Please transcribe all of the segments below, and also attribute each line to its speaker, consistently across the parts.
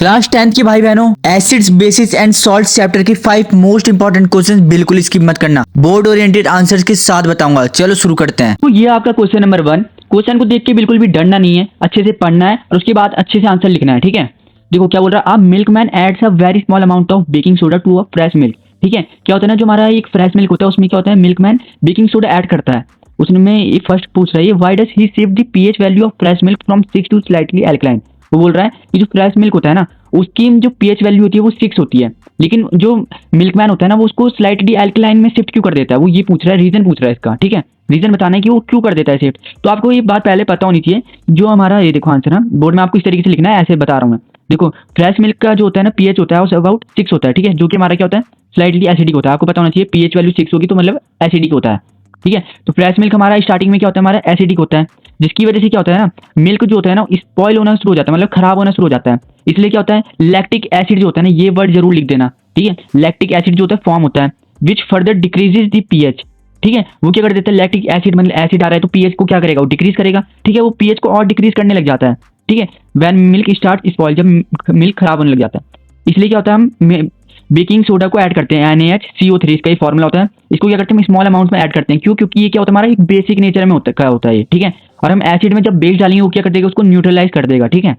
Speaker 1: Class 10th की भाई बहनों, acids bases and salts chapter की 5 मोस्ट इंपॉर्टेंट क्वेश्चंस बिल्कुल स्किप मत करना। बोर्ड ओरिएंटेड आंसर्स के साथ बताऊंगा। चलो शुरू करते हैं।
Speaker 2: तो ये आपका क्वेश्चन नंबर 1। क्वेश्चन को देख के बिल्कुल भी डरना नहीं है, अच्छे से पढ़ना है और उसके बाद अच्छे से आंसर लिखना है। ठीक है, देखो क्या बोल रहा है। Milk man adds a very small amount of baking soda to a fresh milk. ठीक है, क्या होता है ना, जो हमारा एक फ्रेश मिल्क होता है उसमें क्या होता है, milk man baking soda add करता है। उसमें फर्स्ट पूछ रहा है, why does he shift the pH value of fresh milk from 6 to slightly alkaline. वो बोल रहा है कि जो फ्रेश मिल्क होता है ना, उसकी जो पीएच वैल्यू होती है वो 6 होती है, लेकिन जो मिल्कमैन होता है ना वो उसको स्लाइटली अल्कलाइन में शिफ्ट क्यों कर देता है। वो ये पूछ रहा है, रीजन पूछ रहा है इसका। ठीक है, रीजन बताना है कि वो क्यों कर देता है शिफ्ट। तो आपको ये बात पहले पता होनी चाहिए। जो हमारा ये देखो आंसर है, बोर्ड में आपको इस तरीके से लिखना है, ऐसे बता रहा हूँ मैं। देखो फ्रेश मिल्क का जो होता है ना पीएच होता है वो अबाउट 6 होता है। ठीक है, जो कि हमारा क्या होता है, स्लाइटली एसिडिक होता है। आपको पता होना चाहिए पीएच वैल्यू 6 होगी तो मतलब एसिडिक होता है। ठीक है, तो फ्रेश मिल्क हमारा स्टार्टिंग में क्या होता है, हमारा एसिडिक होता है, जिसकी वजह से क्या होता है ना, मिल्क जो होता है ना स्पॉइल होना शुरू हो जाता है, मतलब खराब होना शुरू हो जाता है। इसलिए क्या होता है, लैक्टिक एसिड जो होता है ना, ये वर्ड जरूर लिख देना। ठीक है, लैक्टिक एसिड जो होता है फॉर्म होता है which further decreases the pH. ठीक है, वो क्या कर देता है, लैक्टिक एसिड मतलब एसिड आ रहा है तो पीएच को क्या करेगा, वो डिक्रीज करेगा। ठीक है, वो पीएच को और डिक्रीज करने लग जाता है। ठीक है, व्हेन मिल्क स्टार्ट स्पॉइल, जब मिल्क खराब होने लग जाता है। इसलिए क्या होता है, हम बेकिंग सोडा को ऐड करते हैं, NaHCO3 इसका ही फॉर्मूला होता है। इसको क्या करते हैं, हम स्मॉल अमाउंट में ऐड करते हैं। क्यों? क्योंकि ये क्या होता है, हमारा एक बेसिक नेचर में होता है ये। ठीक है, और हम एसिड में जब बेस डालेंगे वो क्या कर देगा, उसको न्यूट्रलाइज कर देगा। ठीक है,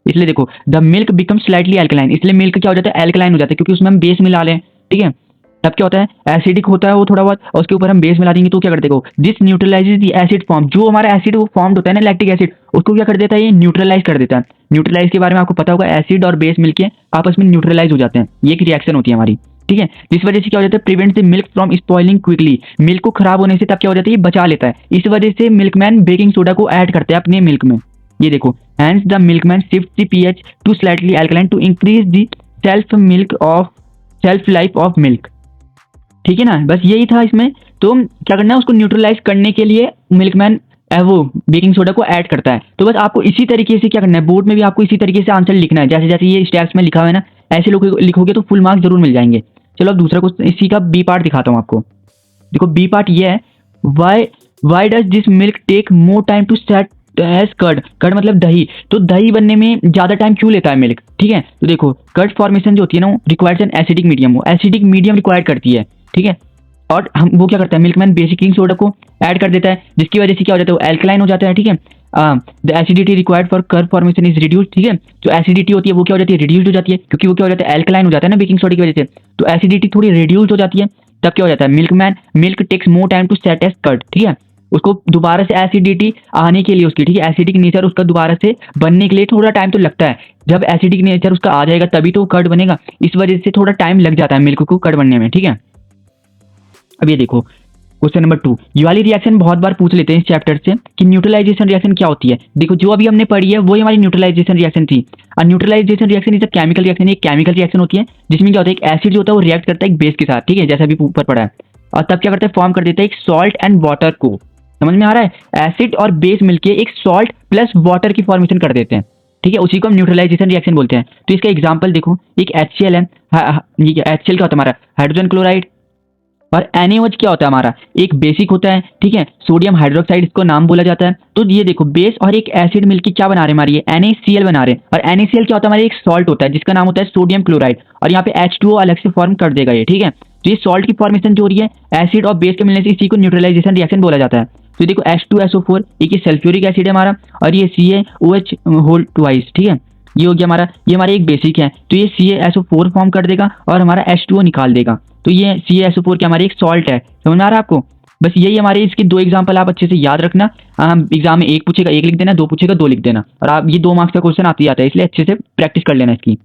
Speaker 2: इसलिए देखो the milk become slightly alkaline, इसलिए मिल्क क्या हो जाता है, अल्कलाइन हो जाता है, क्योंकि उसमें हम बेस मिला लें। ठीक है, तब क्या होता है, एसिडिक होता है वो थोड़ा बहुत, और उसके ऊपर हम बेस मिला देंगे तो क्या कर देगा, दिस न्यूट्रलाइजेज द एसिड फॉर्म। जो हमारा एसिड वो फॉर्म्ड होता है ना, लैक्टिक एसिड, उसको क्या कर देता है, ये न्यूट्रलाइज कर देता है। न्यूट्रलाइज के बारे में आपको पता होगा, एसिड और बेस मिलके आपस में न्यूट्रलाइज हो जाते हैं, ये एक रिएक्शन होती है हमारी। ठीक है, जिस वजह से क्या हो जाता है, prevent the milk from spoiling quickly, milk को खराब होने से तब क्या हो जाता है, ये बचा लेता है। इस वजह से मिल्कमैन बेकिंग सोडा को ऐड करते हैं अपने मिल्क में। ये देखो, hence the milkman shift the pH to slightly alkaline to increase the shelf life of milk. ठीक है ना, बस यही था इसमें। तो क्या करना है, उसको न्यूट्रलाइज करने के लिए मिल्कमैन वो बेकिंग सोडा को ऐड करता है। तो बस आपको इसी तरीके से क्या करना है, बोर्ड में भी आपको इसी तरीके से आंसर लिखना है, जैसे जैसे ये स्टेप्स में लिखा हुआ है ना, ऐसे लिखोगे तो फुल मार्क्स जरूर मिल जाएंगे। चलो अब दूसरा क्वेश्चन, इसी का बी पार्ट दिखाता हूँ आपको। देखो बी पार्ट ये है, why does this milk take more time to set as curd. Curd मतलब दही, तो दही बनने में ज्यादा टाइम क्यों लेता है मिल्क। ठीक है, तो देखो कर्ड फॉर्मेशन जो होती है ना, वो रिक्वायर्स एन एसिडिक मीडियम, वो एसिडिक मीडियम रिक्वायर्ड करती है। ठीक है, और हम वो क्या करता है, मिल्कमैन बेकिंग सोडा को ऐड कर देता है, जिसकी वजह से क्या हो जाता है, वो एल्कलाइन हो जाता है। ठीक है, the acidity required for curd formation is reduced. ठीक है, जो एसिडिटी होती है वो क्या हो जाती है, रिड्यूस्ड हो जाती है, क्योंकि वो क्या हो जाता है, एल्कलाइन हो जाता है ना बेकिंग सोडा की वजह से, तो एसिडिटी थोड़ी रिड्यूस्ड हो जाती है। तब क्या हो जाता है, milk takes more time to set as curd. ठीक है, उसको दोबारा से एसिडिटी आने के लिए उसकी, ठीक है, एसिडिक नेचर उसका दोबारा से बनने के लिए थोड़ा टाइम तो लगता है। जब एसिडिक नेचर उसका आ जाएगा तभी तो कर्ड बनेगा, इस वजह से थोड़ा टाइम लग जाता है मिल्क को कर्ड बनने में। ठीक है, अब ये देखो क्वेश्चन नंबर 2, ये वाली रिएक्शन बहुत बार पूछ लेते हैं इस चैप्टर से कि न्यूट्रलाइजेशन रिएक्शन क्या होती है। देखो जो अभी हमने पढ़ी है वही हमारी न्यूट्रलाइजेशन रिएक्शन थी। और neutralization reaction is a chemical reaction, एक केमिकल रिएक्शन होती है जिसमें क्या होता है, एक एसिड जो होता है वो रिएक्ट करता है एक बेस के साथ। ठीक है, जैसा अभी ऊपर पढ़ा है, और तब क्या करता है, फॉर्म कर देता है एक सॉल्ट एंड वाटर को। समझ में आ रहा है, एसिड और बेस मिलके एक सॉल्ट प्लस वाटर की फॉर्मेशन कर देते हैं। ठीक है, उसी को हम न्यूट्रलाइजेशन रिएक्शन बोलते हैं। तो इसका एग्जांपल देखो, एक HCl है, ये HCl क्या होता है हमारा, हाइड्रोजन क्लोराइड, और NaOH क्या होता है हमारा, एक बेसिक होता है। ठीक है, सोडियम हाइड्रोक्साइड इसको नाम बोला जाता है। तो ये देखो बेस और एक एसिड मिलकर क्या बना रहे हैं हमारी, NaCl बना रहे हैं, और NaCl क्या होता है हमारा, एक सॉल्ट होता है जिसका नाम होता है सोडियम क्लोराइड, और यहाँ पे H2O अलग से फॉर्म कर देगा ये। ठीक है, तो ये सॉल्ट की फॉर्मेशन जो हो रही है एसिड और बेस के मिलने से, इसी को न्यूट्रलाइजेशन रिएक्शन बोला जाता है। तो देखो H2SO4 एक सल्फ्यूरिक एसिड है हमारा, और ये CaOH होल ट्वाइस। ठीक है, ये हो गया हमारा, ये हमारा एक बेसिक है, तो ये CaSO4 फॉर्म कर देगा और हमारा H2O निकाल देगा। तो ये CaSO4 क्या हमारी एक सॉल्ट है। समझ में आ रहा है आपको, बस यही हमारे इसके 2 एग्जांपल आप अच्छे से याद रखना। एग्जाम में 1 पूछेगा 1 लिख देना, 2 पूछेगा 2 लिख देना, और आप ये 2 मार्क्स का क्वेश्चन आते जाता है, इसलिए अच्छे से प्रैक्टिस कर लेना इसकी।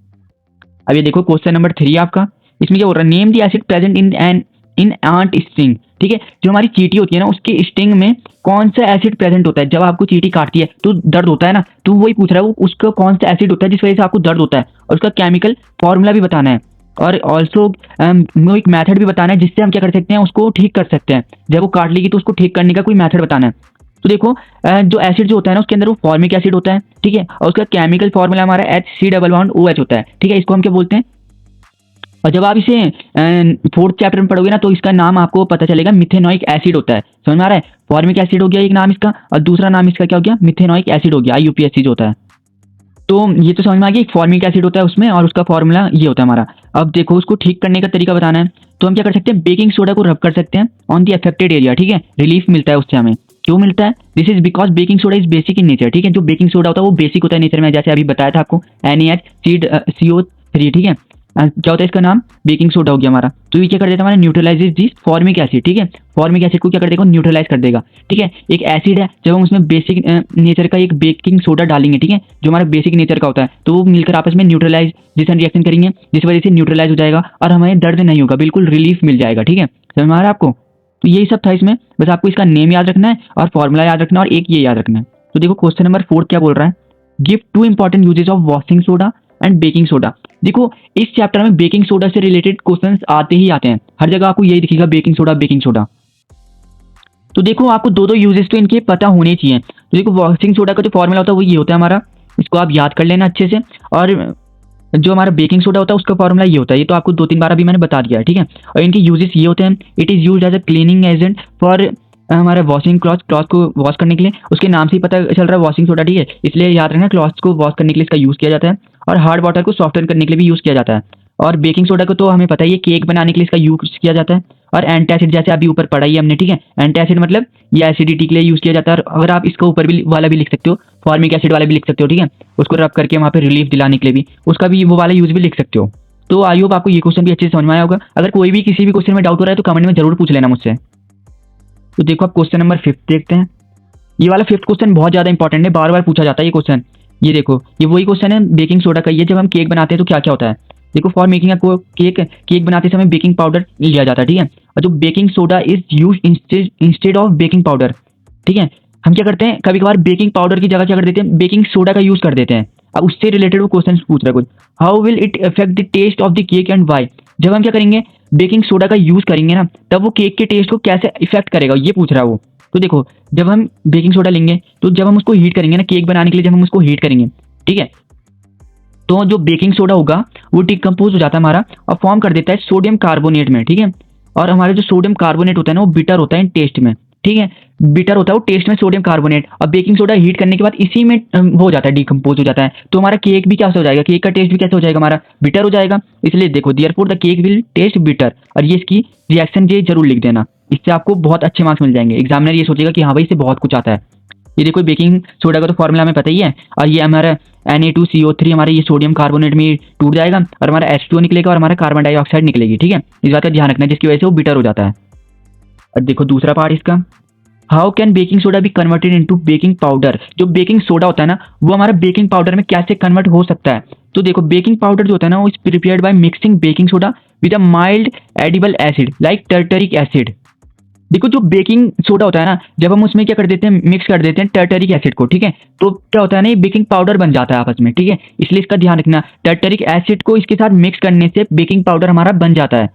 Speaker 2: अब ये देखो क्वेश्चन नंबर 3 आपका, इसमें क्या हो रहा है, name the acid present in ant sting. ठीक है, जो हमारी चींटी होती है ना उसके स्टिंग में कौन सा एसिड प्रेजेंट होता है। जब आपको चींटी काटती है तो दर्द होता है ना, तो वही पूछ रहा है वो उसका कौन सा एसिड होता है जिस वजह से आपको दर्द होता है, और उसका केमिकल फॉर्मूला भी बताना है, और ऑल्सो एक मेथड भी बताना है जिससे हम क्या कर सकते हैं, उसको ठीक कर सकते हैं। जब वो काट लेगी तो उसको ठीक करने का कोई मेथड बताना है। तो देखो जो एसिड जो होता है ना उसके अंदर वो फॉर्मिक एसिड होता है। ठीक है, और उसका केमिकल फॉर्मूला हमारा HC+OH होता है। ठीक है, इसको हम क्या बोलते हैं, और जब आप इसे 4th चैप्टर में पढ़ोगे ना तो इसका नाम आपको पता चलेगा, मिथेनोइक एसिड होता है। समझ में आ रहा है, फॉर्मिक एसिड हो गया एक नाम इसका, और दूसरा नाम इसका क्या हो गया, मिथेनोइक एसिड हो गया, IUPAC जो होता है। तो ये तो समझ में आ गया, एक फॉर्मिक एसिड होता है उसमें और उसका फॉर्मूला ये होता है हमारा। अब देखो उसको ठीक करने का तरीका बताना है, तो हम क्या कर सकते हैं, बेकिंग सोडा को रब कर सकते हैं ऑन दी अफेक्टेड एरिया, ठीक है। रिलीफ मिलता है उससे हमें। क्यों मिलता है? This is because baking soda is basic in nature, ठीक है। जो बेकिंग सोडा होता है वो बेसिक होता है नेचर में, जैसे अभी बताया था आपको NaCO3, ठीक है। क्या होता है इसका नाम? बेकिंग सोडा हो गया हमारा। तो ये क्या कर देता है हमारा, न्यूट्रलाइजेज दिस फॉर्मिक एसिड, ठीक है। फॉर्मिक एसिड को क्या कर देगा, न्यूट्रलाइज कर देगा, ठीक है। एक एसिड है, जब हम उसमें बेसिक नेचर का एक बेकिंग सोडा डालेंगे, ठीक है, जो हमारा बेसिक नेचर का होता है, तो वो मिलकर आपस में न्यूट्रलाइजेशन रिएक्शन करेंगे, जिस वजह से न्यूट्रलाइज हो जाएगा और हमें दर्द नहीं होगा, बिल्कुल रिलीफ मिल जाएगा, ठीक है। समझ में आ रहा है आपको? तो यही सब था इसमें, बस आपको इसका नेम याद रखना है और फॉर्मूला याद रखना है और एक ये याद रखना है। तो देखो क्वेश्चन नंबर 4 क्या बोल रहा है, give 2 important uses of washing soda and baking soda. देखो इस चैप्टर में बेकिंग सोडा से रिलेटेड क्वेश्चंस आते ही आते हैं, हर जगह आपको यही दिखेगा, बेकिंग सोडा बेकिंग सोडा। तो देखो आपको दो यूजेस तो इनके पता होने चाहिए। तो देखो वॉशिंग सोडा का जो फॉर्मूला होता है वो ये होता है हमारा, इसको आप याद कर लेना अच्छे से। और जो हमारा बेकिंग सोडा होता है उसका फॉर्मूला ये होता है, ये तो आपको 2-3 बार अभी मैंने बता दिया है, ठीक है। और इनके यूजेस ये होते हैं, it is used as a cleaning agent for हमारा वॉशिंग क्लॉथ को वॉश करने के लिए, उसके नाम से ही पता चल रहा है वॉशिंग सोडा, ठीक है। इसलिए याद रखना क्लॉथ्स को वॉश करने के लिए इसका यूज़ किया जाता है, और हार्ड वाटर को सॉफ्टन करने के लिए भी यूज़ किया जाता है। और बेकिंग सोडा को तो हमें पता ही है, केक बनाने के लिए इसका यूज़ किया जाता है। और एंटासिड जैसे अभी ऊपर पढ़ा ही है हमने, ठीक है। एंटासिड मतलब ये एसिडिटी के लिए यूज़ किया जाता है। और अगर आप इसका ऊपर भी वाला भी लिख सकते हो, फॉर्मिक एसिड वाला भी लिख सकते हो, ठीक है। उसको रब करके वहाँ पे रिलीफ दिलाने के लिए भी उसका भी वो वाला यूज़ भी लिख सकते हो। तो आई होप आपको ये क्वेश्चन भी अच्छे से समझ में आया होगा। अगर कोई भी किसी भी क्वेश्चन में डाउट हो रहा है तो कमेंट में जरूर पूछ लेना मुझसे। तो देखो आप क्वेश्चन नंबर 5 देखते हैं। ये वाला 5th क्वेश्चन बहुत ज़्यादा इंपॉर्टेंट है, बार बार पूछा जाता है ये क्वेश्चन। ये देखो ये वही क्वेश्चन है बेकिंग सोडा का, ये जब हम केक बनाते हैं तो क्या क्या होता है। देखो फॉर मेकिंग केक बनाते समय बेकिंग पाउडर लिया जाता है, ठीक है। और जो baking soda is use instead of baking powder, ठीक है। हम क्या करते हैं, कभी कभार बेकिंग पाउडर की जगह क्या कर देते हैं, बेकिंग सोडा का यूज कर देते हैं। अब उससे रिलेटेड वो क्वेश्चन पूछ रहा है कुछ, how will it affect the taste of the cake and why. जब हम क्या करेंगे, बेकिंग सोडा का यूज करेंगे ना, तब वो केक के टेस्ट को कैसे इफेक्ट करेगा, ये पूछ रहा है वो। तो देखो जब हम बेकिंग सोडा लेंगे, तो जब हम उसको हीट करेंगे ना, केक बनाने के लिए जब हम उसको हीट करेंगे, ठीक है, तो जो बेकिंग सोडा होगा वो डिकम्पोज हो जाता है हमारा और फॉर्म कर देता है सोडियम कार्बोनेट में, ठीक है। और हमारा जो सोडियम कार्बोनेट होता है ना, वो बिटर होता है टेस्ट में, ठीक है। बिटर होता है वो टेस्ट में सोडियम कार्बोनेट, और बेकिंग सोडा हीट करने के बाद इसी में हो जाता है, डिकम्पोज हो जाता है। तो हमारा केक भी कैसे हो जाएगा, केक का टेस्ट भी कैसे हो जाएगा, हमारा बिटर हो जाएगा। इसलिए देखो therefore the cake will test bitter, और ये इसकी रिएक्शन ये जरूर लिख देना, इससे आपको बहुत अच्छे मार्क्स मिल जाएंगे। एग्जामिनर ये सोचेगा कि हाँ भाई इससे बहुत कुछ आता है। ये देखो बेकिंग सोडा का तो फॉर्मूला हमें पता ही है, और ये हमारा Na2CO3 हमारा ये सोडियम कार्बोनेट में टूट जाएगा और हमारा H2O निकलेगा और हमारा कार्बन डाइऑक्साइड निकलेगी, ठीक है। इस बात का ध्यान रखना है, जिसकी वजह से वो बिटर हो जाता है। और देखो दूसरा पार्ट इसका, how can baking soda be converted into baking powder. जो बेकिंग सोडा होता है ना, वो हमारा बेकिंग पाउडर में कैसे कन्वर्ट हो सकता है। तो देखो बेकिंग पाउडर जो होता है ना, वो is prepared by mixing baking soda with a mild edible acid like tartaric acid. देखो जो बेकिंग सोडा होता है ना, जब हम उसमें क्या कर देते हैं, मिक्स कर देते हैं टर्टरिक एसिड को, ठीक है, तो क्या होता है ना, ये बेकिंग पाउडर बन जाता है आपस में, ठीक है। इसलिए इसका ध्यान रखना, टर्टरिक एसिड को इसके साथ मिक्स करने से बेकिंग पाउडर हमारा बन जाता है।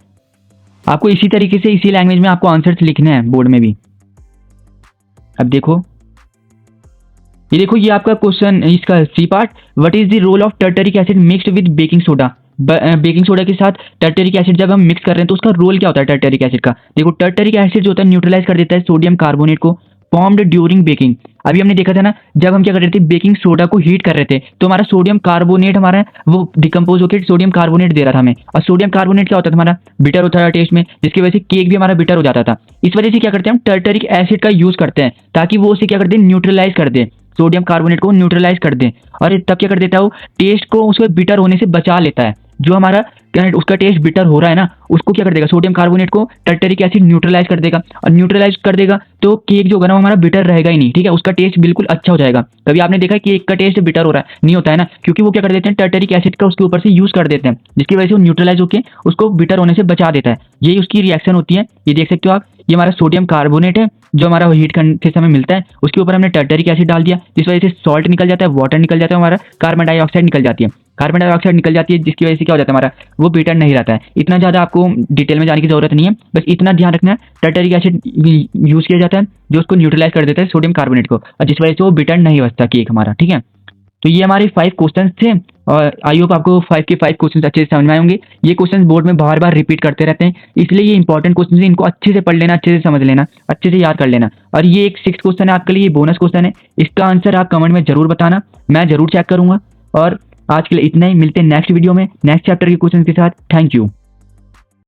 Speaker 2: आपको इसी तरीके से इसी लैंग्वेज में आपको आंसर्स लिखने हैं बोर्ड में भी। अब देखो ये देखो, ये आपका क्वेश्चन इसका C part, what is the role of tartaric acid mixed with baking soda. बेकिंग सोडा के साथ टर्टरिक एसिड जब हम मिक्स कर रहे हैं तो उसका रोल क्या होता है टर्टरिक एसिड का। देखो टर्टरिक एसिड जो होता है न्यूट्रलाइज कर देता है सोडियम कार्बोनेट को, फॉर्म्ड ड्यूरिंग बेकिंग। अभी हमने देखा था ना, जब हम क्या कर रहे थे, बेकिंग सोडा को हीट कर रहे थे, तो हमारा सोडियम कार्बोनेट हमारा वो डिकम्पोज होकर सोडियम कार्बोनेट दे रहा था हमें। और सोडियम कार्बोनेट क्या होता था, हमारा बिटर होता था टेस्ट में, जिसकी वजह से केक भी हमारा बिटर हो जाता था। इस वजह से क्या करते हैं, हम टर्टरिक एसिड का यूज करते हैं ताकि वो उसे क्या कर दे, न्यूट्रलाइज कर दे, सोडियम कार्बोनेट को न्यूट्रलाइज कर दे। और तब क्या कर देता है, वो टेस्ट को उसके बिटर होने से बचा लेता है। जो हमारा उसका टेस्ट बिटर हो रहा है ना, उसको क्या कर देगा, सोडियम कार्बोनेट को टर्टरिक एसिड न्यूट्रलाइज कर देगा, और न्यूट्रलाइज कर देगा तो केक जो होगा ना हमारा बिटर रहेगा ही नहीं, ठीक है। उसका टेस्ट बिल्कुल अच्छा हो जाएगा। कभी आपने देखा कि केक का टेस्ट बिटर हो रहा है, नहीं होता है ना, क्योंकि वो क्या कर देते हैं, टर्टरिक एसिड का उसके ऊपर से यूज कर देते हैं, जिसकी वजह से वो न्यूट्रलाइज होकर उसको बिटर होने से बचा देता है। यही उसकी रिएक्शन होती है, ये देख सकते हो आप। ये हमारा सोडियम कार्बोनेट है जो हमारा हीट करते समय मिलता है, उसके ऊपर हमने टर्टरिक एसिड डाल दिया, जिस वजह से सॉल्ट निकल जाता है, वाटर निकल जाता है, हमारा कार्बन डाइऑक्साइड निकल जाती है, कार्बन डाइऑक्साइड निकल जाती है, जिसकी वजह से क्या हो जाता है, हमारा वो बिटर नहीं रहता है। इतना ज़्यादा आपको डिटेल में जाने की जरूरत नहीं है, बस इतना ध्यान रखना है, टर्टरिक एसिड यूज किया जाता है जो उसको न्यूट्रलाइज कर देता है सोडियम कार्बोनेट को, और जिस वजह से वो बिटर नहीं बचता केक हमारा, ठीक है। तो ये हमारे 5 क्वेश्चन थे, और आई होप आपको 5 के 5 क्वेश्चन अच्छे से समझ में आए होंगे। ये क्वेश्चन बोर्ड में बार बार रिपीट करते रहते हैं, इसलिए ये इंपॉर्टेंट क्वेश्चन है, इनको अच्छे से पढ़ लेना, अच्छे से समझ लेना, अच्छे से याद कर लेना। और ये एक 6th क्वेश्चन है आपके लिए, बोनस क्वेश्चन है, इसका आंसर आप कमेंट में जरूर बताना, मैं जरूर चेक करूंगा। और आज के लिए इतना ही, मिलते हैं नेक्स्ट वीडियो में नेक्स्ट चैप्टर के क्वेश्चन के साथ। Thank you.